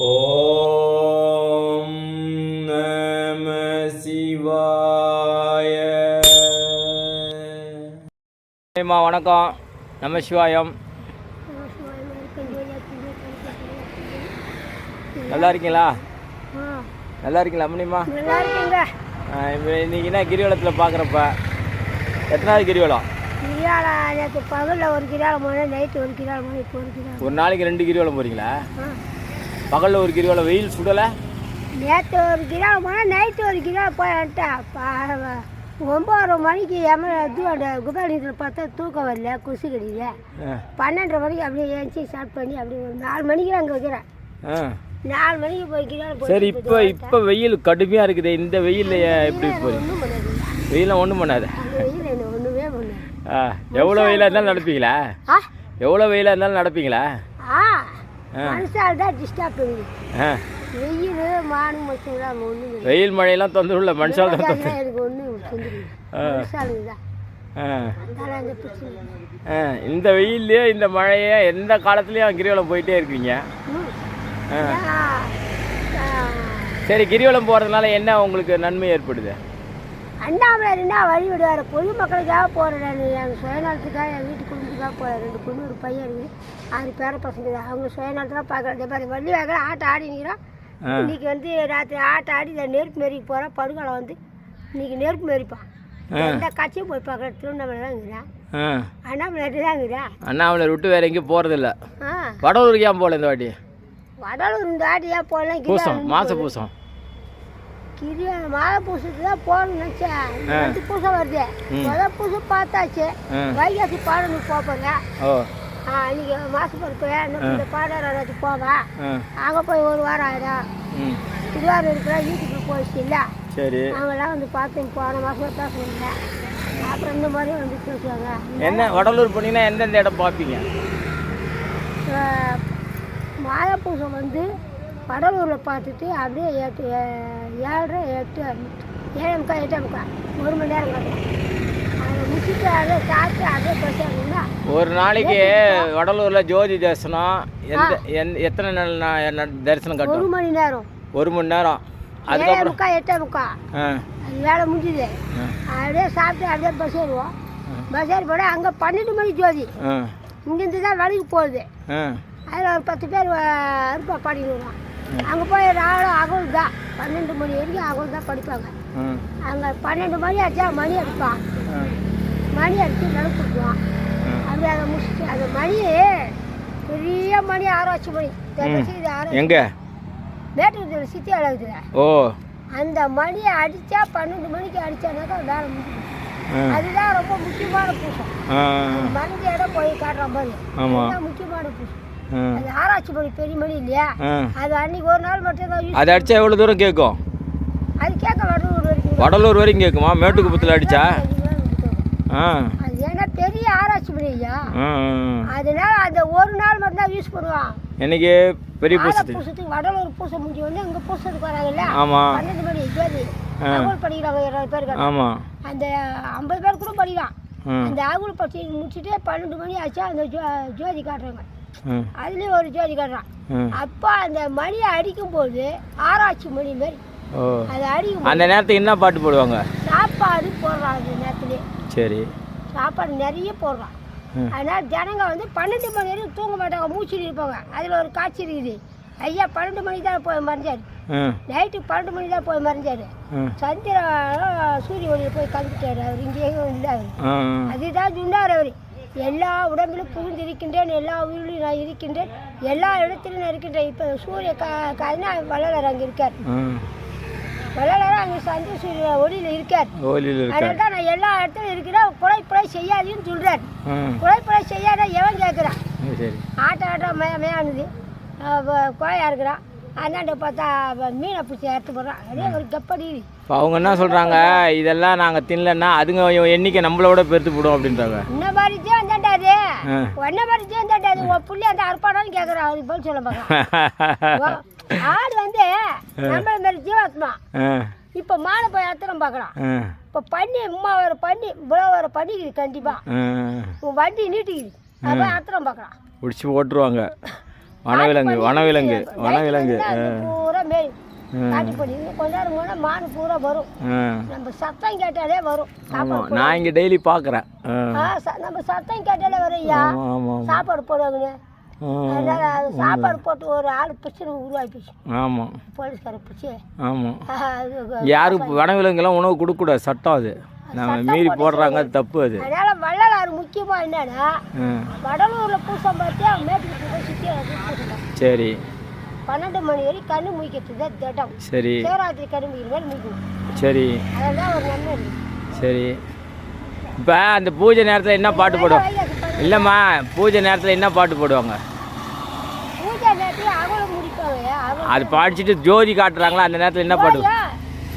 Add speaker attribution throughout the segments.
Speaker 1: ஓம் நம சிவாய. வணக்கம். நம சிவாயம். நல்லா இருக்கீங்களா? நல்லா இருக்கீங்களா அம்மனிம்மா? இன்னைக்கு என்ன கிரிவலத்தில் பார்க்குறப்ப எத்தனாவது கிரிவலம்?
Speaker 2: பகலில் ஒரு கிரிவலம் போனேன், நைட்டு ஒரு கிரிவலம் போனேன், இப்போ ஒரு கிரிவலம்.
Speaker 1: ஒரு நாளைக்கு 2 கிரிவலம் போகிறீங்களா? பகலில் ஒரு கிரிவலம், வெயில் சுடலை?
Speaker 2: நேற்று ஒரு கிரிவலம் போனால் நைட்டு ஒரு கிரிவலம் போய் வந்துட்டேன். 9:30 மணிக்கு குபாலத்தில் பார்த்தா தூக்கம் வரல, குசு கடியில 12:30 மணிக்கு அப்படியே ஏஞ்சி ஸ்டார்ட் பண்ணி அப்படியே 4 மணிக்கு அங்கே வைக்கிறேன். 4 மணிக்கு போய் கிரிவலம்.
Speaker 1: சரி, இப்போ வெயில் கடுமையாக இருக்குது. இந்த வெயில் எப்படி போகுது? வெயிலாம் ஒன்றும் பண்ணாது.
Speaker 2: வெயில் என்ன ஒன்றுமே பண்ணாது.
Speaker 1: எவ்வளோ வெயிலாக இருந்தாலும் நடப்பீங்களா? எவ்வளோ வெயிலாக இருந்தாலும் நடப்பீங்களா?
Speaker 2: மனுஷால் தான் டிஸ்டர்ப் பண்ணுது. வெயில் மானும் மனுஷன் ஒன்றும்
Speaker 1: வெயில் மழையெல்லாம் தொந்தரவு இல்லை, மனுஷால் தான்
Speaker 2: எனக்கு ஒன்றும் மனுஷாலுக்கு தான்.
Speaker 1: இந்த வெயிலே இந்த மழையே எந்த காலத்துலேயும் கிரிவலம் போயிட்டே இருக்கீங்க. சரி, கிரிவலம் போகிறதுனால என்ன உங்களுக்கு நன்மை ஏற்படுது?
Speaker 2: அண்ணாமலைன்னா வழி விடுவார். பொதுமக்களுக்காக போகிறேன். எங்கள் சுயநலத்துக்காக, என் வீட்டு குடும்பத்துக்காக போகிறேன். 2 பொண்ணு ஒரு பையன் இருக்குது, 6 பேர பசங்க தான். அவங்க சுயநலத்தான் பார்க்குறேன். இந்த மாதிரி வள்ளி வாங்க ஆட்டை ஆடி நிற்கிறோம். இன்றைக்கி வந்து ராத்திரி ஆட்டை ஆடி இந்த நெருப்பு மெறிக்கு போகிறேன். படுகாலம் வந்து இன்றைக்கி நெருப்பு மெறிப்பான். எந்த கட்சியும் போய் பார்க்குறேன். திருவண்ணாமலை தான் இருக்கிறேன், அண்ணாமலை தான் இருக்கிறேன்.
Speaker 1: அண்ணாமலை விட்டு வேறு எங்கேயும் போகிறதில்ல. வடலூருக்கு ஏன் போகல இந்த வாட்டி?
Speaker 2: வடலூர் இந்த வாட்டி ஏன் போகல?
Speaker 1: பூசம், மாத பூசம்
Speaker 2: மாலை பூசத்துக்கு தான் போகணும்னு நினச்சேன். 2 பூசம் வருது. முதல் பூசம் பார்த்தாச்சு. வைகாசி பாடனுக்கு போப்பாங்க. இன்னைக்கு மாசம் பொறுப்பேன் இந்த பாடறாச்சு போவேன். அங்கே போய் 1 வாரம் ஆகிடும். திருவாரூர் இருக்கிற வீட்டுக்கு போயிடுச்சு இல்லை?
Speaker 1: சரி,
Speaker 2: அவங்களாம் வந்து பார்த்து போன மாதம் தான் சொன்னேன். அப்புறம் இந்த மாதிரி வந்து பேசுவாங்க.
Speaker 1: என்ன வடலூர் போனீங்கன்னா எந்தெந்த இடம் பார்ப்பீங்க?
Speaker 2: மாலை பூசம் வந்து வடலூரில் பார்த்துட்டு அப்படியே 7:30 8 7:45 8:45 1 மணி நேரம் காட்டும். அதை முடிச்சுட்டு அதை சாப்பிட்டு அப்படியே பேசுவாங்கன்னா
Speaker 1: ஒரு நாளைக்கு வடலூரில் ஜோதி தரிசனம் எத்தனை நாள் தரிசனம் காட்டும்?
Speaker 2: 1 மணி நேரம்.
Speaker 1: 1 மணி நேரம்.
Speaker 2: 7:45 8:45 அது வேலை முடிஞ்சுது. அப்படியே சாப்பிட்டு அப்படியே பஸ் ஏறுவோம். பஸ் ஏறி போட அங்கே 12 மணி ஜோதி. இங்கேருந்து தான் வேலைக்கு போகுது. அதில் ஒரு 10 பேர் இருப்பா படிக்கணும். அங்கே போய் நாளும் அகல் தான் 12 மணி வரைக்கும் அகல் தான் படிப்பாங்க. அங்கே 12 மணி ஆச்சா மணி அடிப்பான். மணி அடித்து நடக்குவான். அப்படி அதை முடிச்சுட்டு அந்த மணி பெரிய மணி 6 மணி
Speaker 1: எங்க
Speaker 2: மேட்டூர் சித்தி அழகுதுல. அந்த மணியை அடித்தா 12 மணிக்கு அடித்தானாக்கா வேலை முடியும். அதுதான் ரொம்ப முக்கியமான பூசம். மருந்து இடம் போய் காட்டுற மாதிரி அதுதான் முக்கியமான பூசம். அது 6 மணி பெரிய மணி இல்லையா? அது அன்னைக்கு ஒரு நாள் மட்டும் தான்.
Speaker 1: அது அடிச்சா எவ்வளோ தூரம் கேட்கும்?
Speaker 2: அது கேட்க வடலூர் வரைக்கும்.
Speaker 1: வடலூர் வரைக்கும் கேட்குமா? மேட்டுக்குப்பத்தில் அடிச்சா?
Speaker 2: அது ஏன்னா பெரிய 6 மணி ஐயா. அதனால அந்த ஒரு நாள் மட்டும் தான் யூஸ் பண்ணுவான்.
Speaker 1: என்னைக்கு பெரிய
Speaker 2: பூசத்துக்கு வடலூர் பூசை முடிஞ்சு வந்து இங்கே பூசத்துக்கு வராங்கல்ல. 12 மணி ஜோதி ஆகுல் படிக்கிறாங்க 20 பேருக்கு. அந்த 50 பேர் கூட படிக்கலாம். அந்த ஆகுல் படி முடிச்சுட்டு 12 மணி ஆச்சா அந்த ஜோதி காட்டுறாங்க. அதுலேயும் ஒரு ஜோதி காட்டுறான். அப்போ அந்த மணியை அடிக்கும் போது 6 மணி மாதிரி அது அடிக்கும்.
Speaker 1: அந்த நேரத்துக்கு என்ன பாட்டு போடுவாங்க?
Speaker 2: சாப்பாடு போடுறான். அந்த நேரத்துலேயே
Speaker 1: சரி
Speaker 2: சாப்பாடு நிறைய போடுறான். அதனால் ஜனங்க வந்து 12 மணி வரைக்கும் தூங்க மாட்டாங்க, மூச்சுட்டு இருப்பாங்க. அதில் ஒரு காட்சி இருக்குது. ஐயா 12 மணி தான் போய் மறைஞ்சார். நைட்டு 12 மணி தான் போய் மறைஞ்சார். சந்திரன் சூரிய ஒளியில் போய் கலந்துட்டார். அவர் இங்கேயும் இல்லை. அதுதான் சொன்னார் அவர். எல்லா உடம்பிலும் புகுந்திருக்கின்றேன், எல்லா உயிரிலும் நான் இருக்கின்றேன், எல்லா இடத்திலும் நான் இருக்கின்றேன். இப்போ சூரிய காய்னா வள்ளலார் அங்கே இருக்கார். வள்ளலார் அங்கே சந்திர சூரிய ஒளியில் இருக்கார். அதனால தான் நான் எல்லா இடத்துலையும் இருக்கிறேன். கொலை செய்யாதுன்னு சொல்கிறார். கொலை செய்யாத எவன் கேட்குறான்? ஆட்ட மேயானது கோயா இருக்கிறான். அண்ணாண்ட பார்த்தா மீனை பிடிச்சி எடுத்து போடுறான். அதே ஒரு கப்படி.
Speaker 1: அவங்க என்ன சொல்கிறாங்க? இதெல்லாம் நாங்கள் தின்னலன்னா அதுங்க எண்ணிக்கை நம்மளோட பெருத்து போடும் அப்படின்றாங்க.
Speaker 2: என்ன மாதிரிச்சே வந்தாண்டாது, ஒன்ன மாதிரிச்சே வந்தாண்டாது. உன் புள்ளி அந்த அர்ப்பாடான்னு கேட்குறான். அது போல் சொல்ல பார்க்கலாம். ஆடு வந்து நம்மள மாதிரி ஜீவாத்மா. இப்போ மாலை போய் அர்த்தம் பார்க்கலாம். இப்போ பண்ணி உமா வேறு பண்ணி இவ்வளோ வேறு பண்ணிக்குது. கண்டிப்பாக உன் வண்டி நீட்டிக்குது. அப்போ அர்த்தம் பார்க்கலாம்.
Speaker 1: பிடிச்சி ஓட்டுருவாங்க. வனவிலங்கு வனவிலங்கு வனவிலங்கு
Speaker 2: பூரா மேயும் காட்டு பண்ணி கொஞ்ச நேரம் போனால் மான் பூரா வரும். நம்ம சத்தம் கேட்டாலே வரும்.
Speaker 1: ஆமாம், நான் இங்கே டெய்லி பார்க்குறேன்.
Speaker 2: நம்ம சத்தம் கேட்டாலே வரும். ஐயா சாப்பாடு போடுவாங்க. அதனால அது சாப்பாடு போட்டு ஒரு ஆள் பிரச்சனை உருவாகி போச்சு. ஆமாம், போலீஸ்கார பிடிச்சி. ஆமாம்,
Speaker 1: யாருக்கு வனவிலங்குலாம் உணவு கொடுக்கக்கூடாது, சட்டம் அது. நம்ம மீறி போடுறாங்க, அது தப்பு அது.
Speaker 2: அதனால வள்ளலாறு முக்கியமா என்னன்னா வடலூர்ல பூசம் பார்த்து மேட்டுக்கு போய் சுற்றி பூசலாம்.
Speaker 1: சரி,
Speaker 2: 12 மணி வரைக்கும் கண்ணு முழிக்கிறது தான் திட்டம். சரி, சிவராத்திரி கண்ணு முழிக்கிற மாதிரி முழிக்கணும். சரி, அதான் ஒரு நன்மை இருக்கு. சரி,
Speaker 1: இப்போ அந்த பூஜை நேரத்தில் என்ன பாட்டு போடுவாங்க? இல்லைம்மா, பூஜை நேரத்தில் என்ன பாட்டு போடுவாங்க?
Speaker 2: பூஜை நேரத்தில் அவளை முடிப்பாங்க.
Speaker 1: அது படிச்சுட்டு ஜோதி காட்டுறாங்களா, அந்த நேரத்தில் என்ன பாட்டு?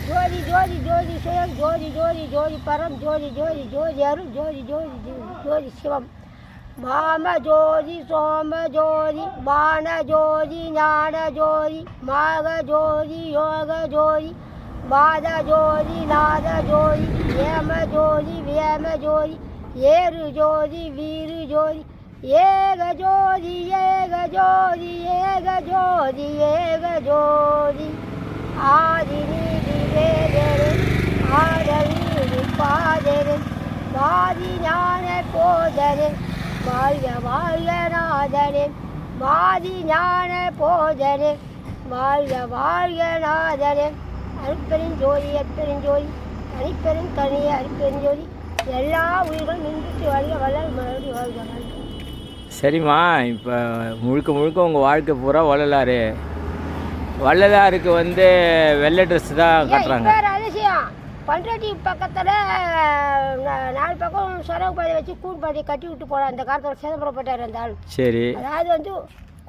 Speaker 2: ஜோதி ஜோதி ஜோதி சுயம் ஜோதி ஜோதி ஜோதி பரம் ஜோதி ஜோதி ஜோதி அருள் ஜோதி ஜோதி ஜோதி சிவம் மாம ஜோதி சோம ஜோதி பான ஜோதி ஞான ஜோதி மாக ஜோதி யோக ஜோதி பாத ஜோதி நாத ஜோதி ஏம ஜோதி வேம ஜோதி ஏறு ஜோதி வீரு ஜோதி ஏக ஜோதி ஏக ஜோதி ஏக ஜோதி ஏக ஜோதி ஆதி நீதி வேதரே ஆடவீதி பாதரே வாதி ஞான போதரே வாழ்க வாழ்க நாதனே வாதி ஞான போதரே வாழ்க வாழ்க நாதனே அருட்பெருஞ்சோதி அருட்பெருஞ்சோதி தனிப்பெரும் தனியே அருட்பெருஞ்சோதி எல்லா உயிர்களும் நின்றுட்டு வாழ்க வள்ளல் மறுபடி வாழ்க வாழ்க.
Speaker 1: சரிம்மா, இப்போ முழுக்க முழுக்க உங்கள் வாழ்க்கை பூரா வள்ளலாறு. வள்ளலாருக்கு வந்து வெள்ளை ட்ரெஸ் தான் கட்டுறாங்க.
Speaker 2: வேறு அதிசயம், பண்ருட்டி பக்கத்தில் 4 பக்கம் சொரவு பாதை வச்சு கூண் பாட்டி கட்டி விட்டு போனார். அந்த காலத்தில் சிதம்பரப்பட்டார் அந்த ஆள். சரி, அதாவது வந்து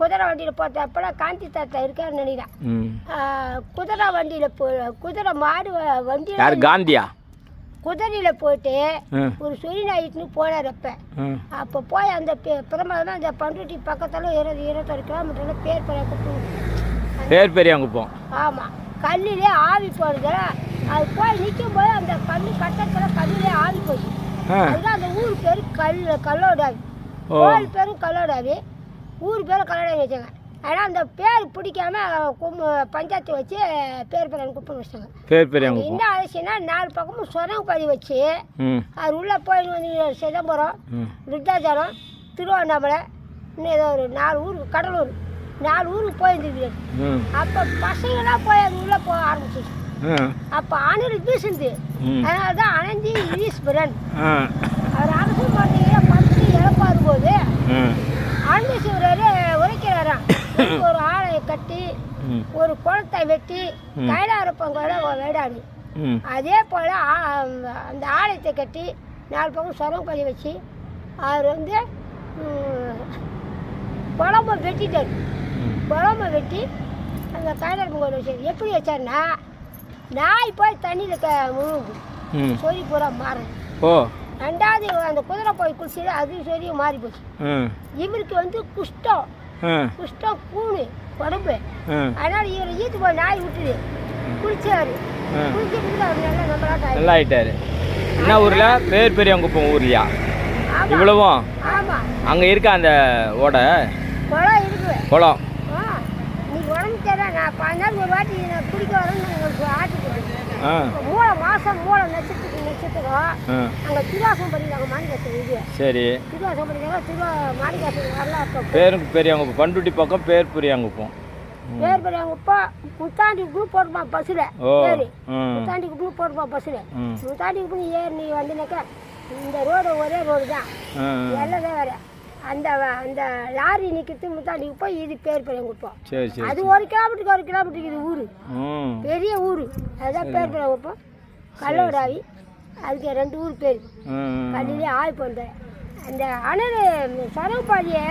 Speaker 2: குதிரை வண்டியில் போட்ட அப்போலாம் காந்தி தாத்தா இருக்காருன்னு நினைக்கிறேன். குதிரை வண்டியில் குதிரை மாடு வண்டியில்
Speaker 1: காந்தியா
Speaker 2: குதிரையில் போயிட்டு ஒரு சொறி நாயிட்டுன்னு போனார். அப்போ போய் அந்த பிரமாதம் அந்த பண்ருட்டி பக்கத்தில் 21 கிலோமீட்டரில்
Speaker 1: பேர் பெரியாங்குப்பம்.
Speaker 2: ஆமாம், கல்லிலே ஆவி போடுது. அது போய் நிற்கும் போது அந்த கல் கட்டத்தில் கல்லிலே ஆவி போச்சு. அதுதான் அந்த ஊர் பேர் கல்லோடாவி. கோயில் பேரும் கல்லோடாவி, ஊர் பேரும் கல்லோடாவி வச்சாங்க. ஆனால் அந்த பேர் பிடிக்காம பஞ்சாயத்து வச்சு பேர் பெரியாங்குப்பம் வச்சாங்க. பேர் பெரியாங்குப்பம் என்ன ஆச்சுன்னா 4 பக்கமும் சொரவு பாதி வச்சு அது உள்ளே போய் வந்து சிதம்பரம், விருத்தாச்சலம், திருவண்ணாமலை, இன்னும் ஏதோ ஒரு 4 ஊருக்கு, கடலூர் 4 ஊருக்கு போயிருந்துருக்கு. அப்போ பசங்களாம் போய் அது உள்ளே போக ஆரம்பிச்சிச்சு. அப்போ அணில் வீசுது. அதனால தான் அனந்தி ஈஸ்வரன் அவர் அரசு பார்த்தீங்கன்னா 10 இழப்பாரு போது அனந்தீஸ்வரர் உரைக்கிறாராம். ஒரு ஆலையை கட்டி ஒரு குளத்தை வெட்டி கைலாரப்பங்கோட வேடாடி. அதே போல் அந்த ஆலயத்தை கட்டி 4 பக்கம் சொரம் பதி வச்சு அவர் வந்து குழம்பை வெட்டிட்டார். குழம்பை வெட்டி அந்த கைலாரப்பங்கோட வச்சார். எப்படி வச்சார்னா நாய் போய் தண்ணியில் முழுங்கு சொறி பூரா மாறும். ரெண்டாவது அந்த குதிரை போய் குளிச்சு அது சொரிய மாறி போச்சு. இவருக்கு வந்து குஷ்டம் கூணு உடம்பு. அதனால இவர் ஈத்து போய் நாய் விட்டுது. குளிச்சாரு. குளிச்சுட்டு அவர் நல்லா நம்மளாட்ட ஆயிட்டாரு.
Speaker 1: என்ன ஊர்ல? பேர் பெரியாங்குப்பம் ஊர்லையா? இவ்வளவும்?
Speaker 2: ஆமா,
Speaker 1: அங்க இருக்க அந்த ஓடை
Speaker 2: குளம் இருக்கு.
Speaker 1: குளம்
Speaker 2: நீ உடம்பு தேவை. நான் 5 நாள் ஒரு வாட்டி நான் குடிக்க வரேன்னு உங்களுக்கு ஆட்டி போட்டுருக்கேன். மாதம் மூளை நட்சத்திரம் அங்கே திருவாசம் பண்ணிடுறாங்க. மாணிக்காசன் இது. சரி, திருவாசம் பண்ணிடுறாங்க. மாணிக்காசன் வரலாம்.
Speaker 1: பேர் பெரியாங்குப்பம், பண்ருட்டி பக்கம் பேர் பெரியாங்குப்பம்.
Speaker 2: பேர் பெரியாங்குப்பம் முத்தாண்டி குரூப் போட்டுமா பஸ்ஸில் ஏறி. முத்தாண்டி குரூப் போட்டுமா பஸ்ஸில். முத்தாண்டி குரூப் ஏறி நீ வந்தீங்கன்னாக்கா இந்த ரோடு ஒரே ரோடு தான். எல்லாமே வேறு. அந்த அந்த லாரி நிற்கிறது முத்தாண்டிக்கு போய் இது பேர் பெரியாங்குப்பம். அது 1 கிலோமீட்டருக்கு இது ஊர். பெரிய ஊர். அதுதான் பேர் பெரியாங்குப்பம். கல்லோடாவி அதுக்கு 2 ஊர் பேர். கல்லிலே ஆவி போந்தேன். அந்த அணல் சொரவு பாதியை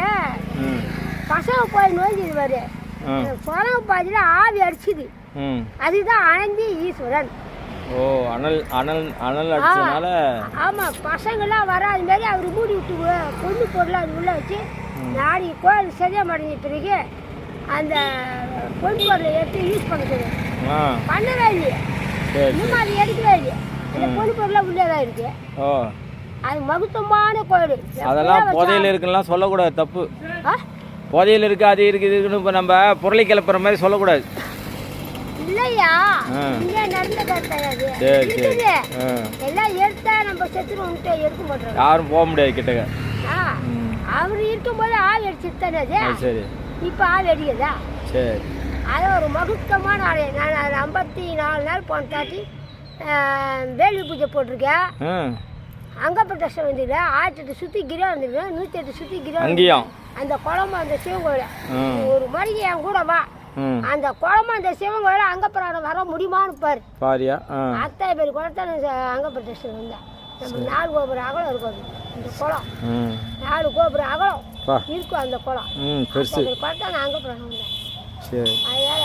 Speaker 2: கசவு போய் நோய்ஞ்சது பாரு. சொரவு பாதியில் ஆவி அடிச்சுது. அதுதான் அனந்தி ஈஸ்வரன்.
Speaker 1: ஓ, அனல் அனல் அனல் அடிச்சனால.
Speaker 2: ஆமாம், பசங்கள்லாம் வர அது மாதிரி அவர் மூடி விட்டு பொண்ணு பொருள் அது உள்ளே வச்சு நாடி கோயில் சரியாக மாட்டேங்க. பிறகு அந்த பொண்ணு பொருளை எடுத்து யூஸ் பண்ண பண்ணவே இல்லையே. இன்னும் அது எடுக்கவே இல்லையே. அந்த பொண்ணு பொருளாக உள்ளே தான் இருக்கு. அது மகத்துவமான கோயில்.
Speaker 1: அதெல்லாம் புதையில இருக்குலாம் சொல்லக்கூடாது, தப்பு. புதையல் இருக்குது அது இருக்குது இருக்குன்னு இப்போ நம்ம பொருளை கிளப்புற மாதிரி சொல்லக்கூடாது.
Speaker 2: இல்லையா இங்கே நடந்த கிடையாது.
Speaker 1: சரி சரி.
Speaker 2: எல்லாம் எடுத்தா நம்ம செத்துருவோம்ட்டு எடுக்க மாட்டோம்.
Speaker 1: யாரும் போக முடியாது கிட்டக்க.
Speaker 2: அவர் இருக்கும்போது ஆள் அடிச்சுட்டு தானே அது.
Speaker 1: சரி.
Speaker 2: இப்போ ஆள் அடிக்குதா? சரி. அது ஒரு மகுத்தமான ஆள். நான் 54 நாள் போன தாட்டி வேலி பூஜை போட்டிருக்கேன். அங்கப்பட்ட வந்துடுல 1008 சுற்றி கிரா வந்துருக்கேன். 108 சுற்றி கிரா அங்கேயும் அந்த குழம்பு அந்த சிவன் கோயில் ஒரு மணிக்கு என் கூட வா. அந்த குழம்பு அந்த சிவன் கோயில அங்கப்புறம் வர முடியுமான்னு பாரு. பாரியா அத்தனை பேர் குளத்தான் அங்கப்பட்ட வந்தேன். நம்ம 4 கோபுரம் அகலம் இருக்கும் இந்த குளம். 4 கோபுரம் அகலம் இருக்கும் அந்த குளம். குளத்தான் அங்கப்புறம் வந்தேன். அதனால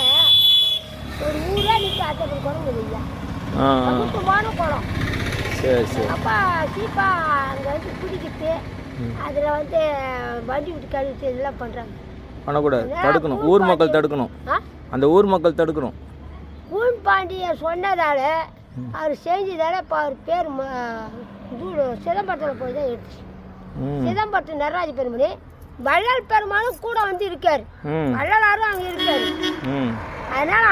Speaker 2: ஒரு ஊரே நிற்க அத்தனை பேர் குழம்பு இல்லையா முக்கியமான குளம். சரி சரி. அப்போ சீப்பா அங்கே வந்து குடிக்கிட்டு அதில் வந்து வண்டி விட்டு கழுவிட்டு இதெல்லாம் பண்ணுறாங்க. பண்ணக்கூடாது, தடுக்கணும். ஊர் மக்கள் தடுக்கணும். அந்த ஊர் மக்கள் தடுக்கணும். கூன் பாண்டியன் சொன்னதால் அவர் செஞ்சதால் இப்போ அவர் பேர் சிதம்பரத்தில் போய் தான் எடுத்துச்சு. சிதம்பரத்து நடராஜ பெருமணி வள்ளல் பெருமானும் கூட வந்து இருக்கார். வள்ளலாரும் அங்கே இருக்காரு. அதனால்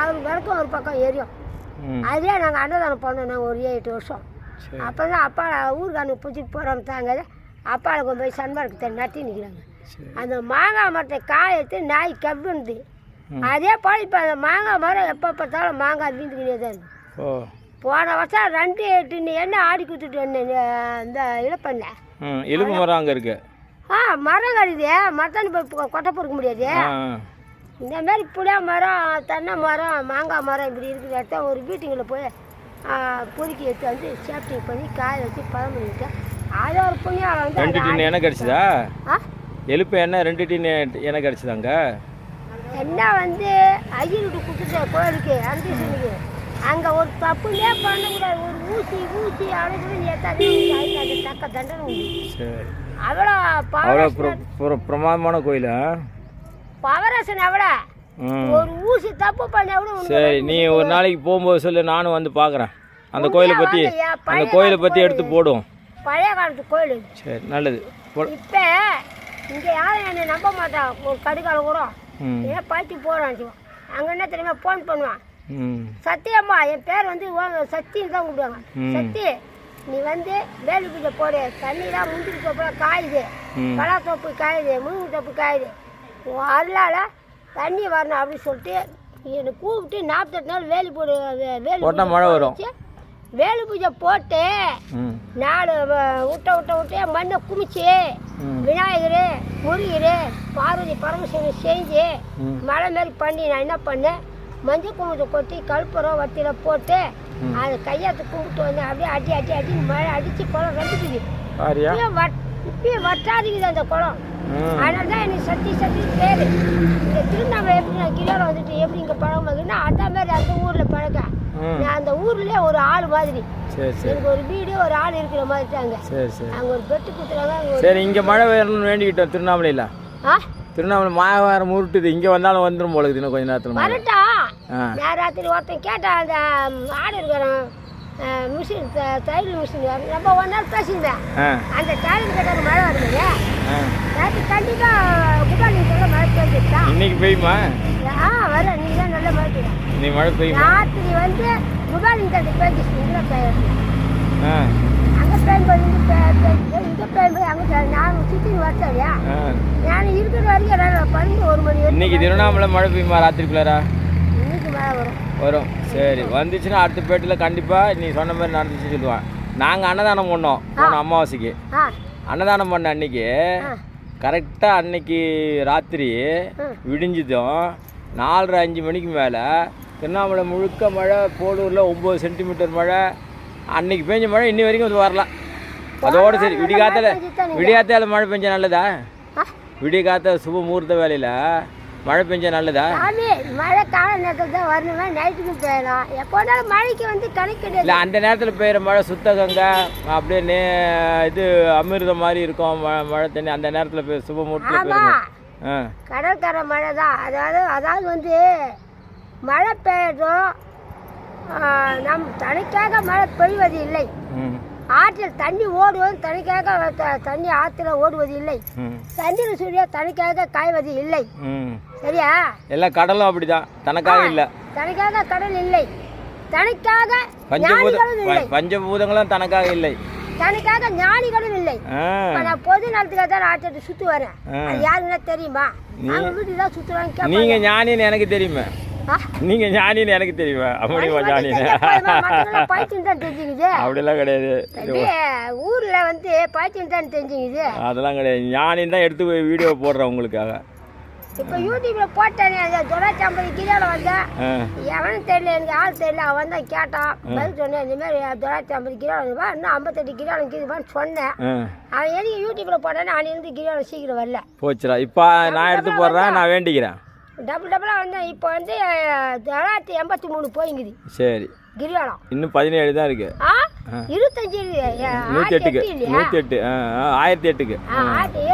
Speaker 2: அவர் வரைக்கும் ஒரு பக்கம் எரியும். அதே நாங்கள் அன்னதானம் பண்ணோம். நாங்கள் ஒரு 8 வருஷம். அப்போ தான் அப்பா ஊருக்கானுக்கு பிடிச்சிட்டு போகிறோம் தாங்க. அப்பாவில் கொண்டு போய் சன்மார்க்கு நட்டி நிற்கிறாங்க. அந்த மாங்காய் மரத்தை காய எடுத்து நாய் கவ்வுந்து. அதே போல் இப்போ அந்த மாங்காய் மரம் எப்போ பார்த்தாலும் மாங்காய் வீந்துக்கிட்டே தான் இருக்குது. போன வருஷம் 2 எண்ணெய் ஆடி கொடுத்துட்டு இந்த இழப்பண்ண இழுப்பு மரம் அங்கே இருக்கு. மரம் கருது மரத்தானு போய் கொட்டை பொறுக்க முடியாது. இந்தமாரி புளியா மரம் தென்னை மரம் மாங்காய் மரம் இப்படி இருக்கிற இடத்த ஒரு வீட்டுங்களை போய் பொறுக்கி எடுத்து வந்து சேஃப்டி பண்ணி காய வச்சு பழம் பண்ணிவிட்டேன். அது ஒரு புண்ணியம் வந்து 2 டின் எண்ணெய் கிடச்சிதா? எழுப்பு எண்ணெய் 2 டின் எண்ணெய் கிடச்சிதாங்க. எண்ணெய் வந்து ஐயர்கிட்ட கொடுத்துட்டு கோயிலுக்கு அந்தீசனுக்கு அங்கே ஒரு தப்புலே பண்ணக்கூடாது. ஒரு ஊசி அவ்வளோ ஏற்றாது தக்க தண்டனை உண்டு. அவ்வளோ பிரமாதமான கோயிலா பவரசன் எவ்வளோ ஒரு ஊசி தப்பு பண்ண எவ்வளோ. சரி, நீ ஒரு நாளைக்கு போகும்போது சொல்லு, நானும் வந்து பார்க்குறேன். அந்த கோயிலை பற்றி எடுத்து போடுவோம். பழைய காலத்து கோயில். சரி, நல்லது. இப்போ இங்கே யாரும் என்னை நம்ப மாட்டான். ஒரு கடுக்காலம் கூட ஏன் பாய்ச்சி போகிறான். அங்கே என்ன தெரியுமா ஃபோன் பண்ணுவான். சத்தியம்மா என் பேர் வந்து சத்தின்னு தான் கூப்பிடுவாங்க. சத்தி நீ வந்து வேலி பூஜை போடு. தண்ணிலாம் முந்திரி தோப்புலாம் காயுது, பலா தோப்பு காயுது, முருங்கை தோப்பு காயுது. அதனால தண்ணி வரணும் அப்படின்னு சொல்லிட்டு என்னை கூப்பிட்டு 48 நாள் வேலி போடு. வேலி மழை வரும். வேலி பூஜை போட்டு 4 விட்ட மண்ணை குமிச்சு விநாயகர் முருகர் பார்வதி பரமசிவன் செஞ்சு மழை மாரி பண்ணி நான் என்ன பண்ணேன், மஞ்சள் குங்குமத்தை கொட்டி கற்பூரம் வத்தியில் போட்டு அதை கையாத்து கும்பிட்டு வந்தேன். அப்படியே அடி மழை அடித்து குளம் வந்துக்குது. இப்பயும் வட்டாதிக்குது அந்த குளம். அதனால தான் எனக்கு சத்தி பேர். இந்த திருவண்ணாமலை எப்படி நான் கிலோவில் வந்துட்டு எப்படி இங்கே பழகம் வாங்கினா அதே மாதிரி அந்த ஊரில் பழக்கம். நான் அந்த ஊர்லேயே ஒரு ஆள் மாதிரி எனக்கு ஒரு வீடு ஒரு ஆள் இருக்கிற மாதிரி தாங்க. அங்கே ஒரு பெட்டு கொடுத்துறாங்க. சரி, இங்கே மழை வேணும்னு வேண்டிக்கிட்டோம். திருவண்ணாமலையில் திருவண்ணாமலை மாயவாரம் உருட்டுது. இங்கே வந்தாலும் வந்துடும் போல இன்னும் கொஞ்சம் நேரத்தில் வரட்டா. நான் ராத்திரி ஒருத்தன் கேட்டான். அந்த ஆடு இருக்கிறான் மிஷின் தையல் மிஷின் நம்ம 1 நாள் பேசியிருந்தேன். அந்த டைலர் கேட்டாங்க மழை வருது ராத்திரி கண்டிப்பாக குபாலிங்க சொல்ல மழை பெய்ஞ்சிட்டா. இன்னைக்கு பெய்யுமா? வர நீ தான் நல்ல மழை பெய்யும். நீ மழை பெய்யும் ராத்திரி வந்து குபாலிங்க தட்டு பேஞ்சிச்சு. இங்கே பெய்யுது அங்கே பெய்யும்போது இங்கே பெய்யும்போது அங்கே நான் சுற்றி வரலையா. நான் இருக்கிற வரைக்கும் 11 மணி. இன்னைக்கு திருவண்ணாமலை மழை பெய்யுமா ராத்திரிக்குள்ளாரா? இன்னைக்கு மழை வரும். சரி, வந்துச்சுன்னா அடுத்த பேட்டில் கண்டிப்பாக நீ சொன்ன மாதிரி நடந்துச்சு சொல்லுவான். நாங்கள் அன்னதானம் பண்ணோம் போன அமாவாசைக்கு. அன்னதானம் பண்ண அன்னைக்கு கரெக்டாக அன்னைக்கு ராத்திரி விடிஞ்சதும் 4:30-5 மணிக்கு மேலே திருவண்ணாமலை முழுக்க மழை. போலூரில் 9 சென்டிமீட்டர் மழை. அன்னைக்கு பெஞ்ச மழை இன்னி வரைக்கும் வரலாம். அதோடு சரி, விடியாத்தால மழை பெஞ்சா நல்லதா? விடிய காத்த சுப முகூர்த்த வேலையில் மழை பெஞ்சா நல்லதா? மழை கால நேரத்தில் தான் வரணுமே, நைட்டுக்கும் பெய்யலாம். எப்போனாலும் மழைக்கு வந்து கணக்கு கிடையாது. இல்லை, அந்த நேரத்தில் பெய்கிற மழை சுத்த கங்கை அப்படியே இது அமிர்தம் மாதிரி இருக்கும் மழை தண்ணி. அந்த நேரத்தில் சுப முகூர்த்தத்தில் கடற்கரை மழை தான். அதாவது வந்து மழை பெய்யட்டும், நம் தனிக்காக மழை பெய்வது இல்லை. ஆற்றில் தண்ணி ஓடுவது தனிக்காக தண்ணி ஆற்றுல ஓடுவது இல்லை. சந்திர சூரிய தனிக்காக காய்வது இல்லை. சரியா?
Speaker 1: எல்லா கடலும் அப்படிதான், தனக்காக இல்லை.
Speaker 2: தனக்காக கடல் இல்லை, தனக்காக ஞானிகளும் இல்லை.
Speaker 1: பஞ்சபூதங்களும் தனக்காக இல்லை,
Speaker 2: தனக்காக ஞானிகளும் இல்லை. நான் பொது நேரத்துக்காக தான் ஆற்றிட்டு சுற்றி வரேன். அது யாருன்னா தெரியுமா? அவங்க வீட்டுக்கு தான் சுற்றுவாங்க.
Speaker 1: நீங்க ஞானின்னு எனக்கு தெரியுமா? நீங்க ஞானின்னு எனக்கு தெரியுமா? அப்படிமா ஞானின்னு
Speaker 2: பைத்தியம் தான் தெரிஞ்சுக்குது.
Speaker 1: அப்படிலாம் கிடையாது.
Speaker 2: ஊர்ல வந்து பைத்தியம் தான் தெரிஞ்சுக்குது.
Speaker 1: அதெல்லாம் கிடையாது. ஞானின்னு தான் எடுத்து போய் வீடியோ போடுறேன் உங்களுக்காக.
Speaker 2: இப்போ யூடியூப்ல போட்டேனே, அந்த 950 கிலோவில் வந்தேன். எவனும் தெரியல, எனக்கு ஆள் தெரியல. அவன் தான் கேட்டான், பதில் சொன்னேன். இந்த மாதிரி 950 கிலோ வந்துப்பா, இன்னும் 58 கிலோ இருக்குதுப்பான்னு சொன்னேன். அவன் எதுக்கு யூடியூப்ல போட்டேன்னு அவன் கிலோவில் சீக்கிரம் வரல.
Speaker 1: போச்சுடா. இப்போ நான் எடுத்து போடுறேன், நான் வேண்டிக்கிறேன்.
Speaker 2: டபுளாக வந்தேன். இப்போ வந்து 983 போயிங்குது.
Speaker 1: சரி,
Speaker 2: கிரிவலம்
Speaker 1: இன்னும் 17 தான் இருக்கு.
Speaker 2: 25
Speaker 1: 108க்கு 108 1008க்கு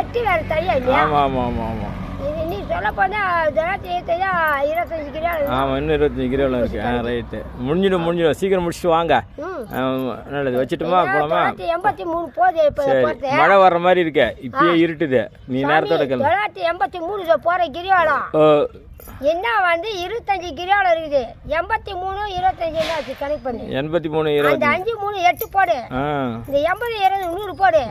Speaker 2: 8 வேறு தனியா இல்லையா?
Speaker 1: ஆமாம் ஆமாம் ஆமாம் ஆமாம்.
Speaker 2: நீ சொல்ல போனா 25 கிலோ.
Speaker 1: ஆமாம், இன்னும் 25 கிலோவில் இருக்கு. ரைட்டு. முடிஞ்சிடும். சீக்கிரம் முடிச்சுட்டு வாங்க. நல்லது. வச்சுட்டுமா போலாமா?
Speaker 2: 983 போகுது. இப்போ
Speaker 1: மழை வர்ற மாதிரி இருக்கு. இப்பயே இருட்டுது. நீ நேரத்தோட கிளம்பு.
Speaker 2: 983 போகிற கிரிவலம் என்ன வந்து 25 கிலோவில் இருக்குது. 83 25 என்ன ஆச்சு? கணக்கு பண்ணு.
Speaker 1: 83 20.
Speaker 2: அந்த 5 3 8 போடு. இந்த 80 20 100 போடு.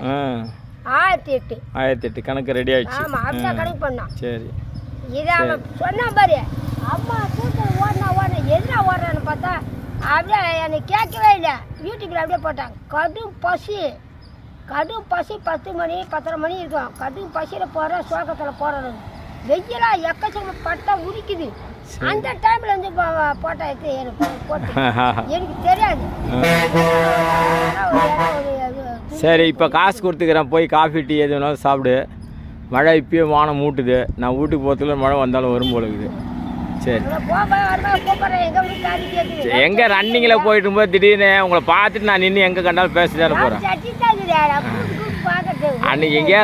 Speaker 2: 1008
Speaker 1: கணக்கு ரெடி ஆயிடுச்சு.
Speaker 2: ஆமா, அப்படிதான் கணக்கு பண்ணோம்.
Speaker 1: சரி,
Speaker 2: இதை அவன் சொன்ன பாரு. அம்மா கூட்டம் ஓடினா எதுனா ஓடுறான்னு பார்த்தா அப்படியே எனக்கு கேட்கவே இல்லை. யூடியூப்ல அப்படியே போட்டாங்க. கடும் பசி 10 மணி 10:30 மணி இருக்கும். கடும் பசியில் போகிற சோகத்தில் போடுறது. வெயிலா எக்கச்சக்கம் பட்டா உரிக்குது. அந்த டைம்ல வந்து போட்டா எடுத்து எனக்கு போட்டு எனக்கு தெரியாது.
Speaker 1: சரி, இப்போ காசு கொடுத்துக்கிறேன். போய் காஃபி டீ எது வேணாலும் சாப்பிடு. மழை இப்பயே வானம் மூட்டுது. நான் வீட்டுக்கு போகிறதுக்குள்ள மழை வந்தாலும் வரும் போல இருக்குது. சரி, எங்கே ரன்னிங்கில் போயிட்டு இருக்கும்போது திடீர்னு உங்களை பார்த்துட்டு நான் நின்று எங்கே கண்டாலும் பேசிட்டாரு போகிறேன். அன்றைக்கி எங்கேயா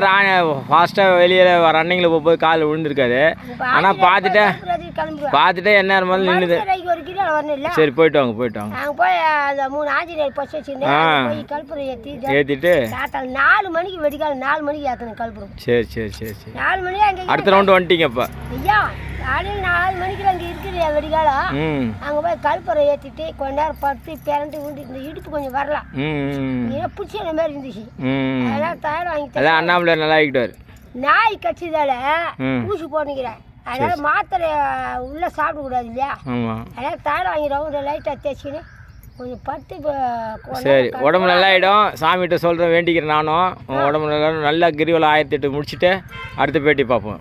Speaker 1: ஃபாஸ்ட்டாக வெளியில் ரன்னிங்கில் போகும்போது கால் விழுந்திருக்காது. ஆனால் பார்த்துட்டே என்ன இருந்தாலும் நின்றுது. சரி, போயிட்டு வாங்க. ஏற்றிட்டு
Speaker 2: 4 மணிக்கு வெடிக்கால 4 மணிக்கு ஏற்றணும் கல்புரம்.
Speaker 1: சரி
Speaker 2: 4 மணி அங்கே
Speaker 1: அடுத்த ரவுண்டு வந்துட்டீங்க. இப்போ
Speaker 2: ஐயா காலையில் 4 மணிக்கு அங்கே இருக்குது வெடிகாலம். அங்கே போய் கல்புரம் ஏற்றிட்டு கொஞ்ச நேரம் படுத்து பிறண்டு உண்டு. இந்த இடுப்பு கொஞ்சம் வரலாம். பிடிச்ச மாதிரி இருந்துச்சு. அதெல்லாம் தயார் வாங்கி
Speaker 1: அதான் அண்ணாமலை நல்லா ஆகிட்டார்.
Speaker 2: நாய் கட்சிதால ஊசி போட்டுக்கிறேன். அதனால மாத்திரை உள்ள சாப்பிடக்கூடாது இல்லையா? அதனால தயார் வாங்கிடுவோம். லைட்டாக தேய்ச்சின்னு கொஞ்சம் படுத்து.
Speaker 1: சரி, உடம்பு நல்லாயிடும். சாமிகிட்ட சொல்கிறேன், வேண்டிக்கிறேன் நானும். உடம்பு நல்லா கிரிவலம் 1008 முடிச்சுட்டு அடுத்த பேட்டி பார்ப்போம்.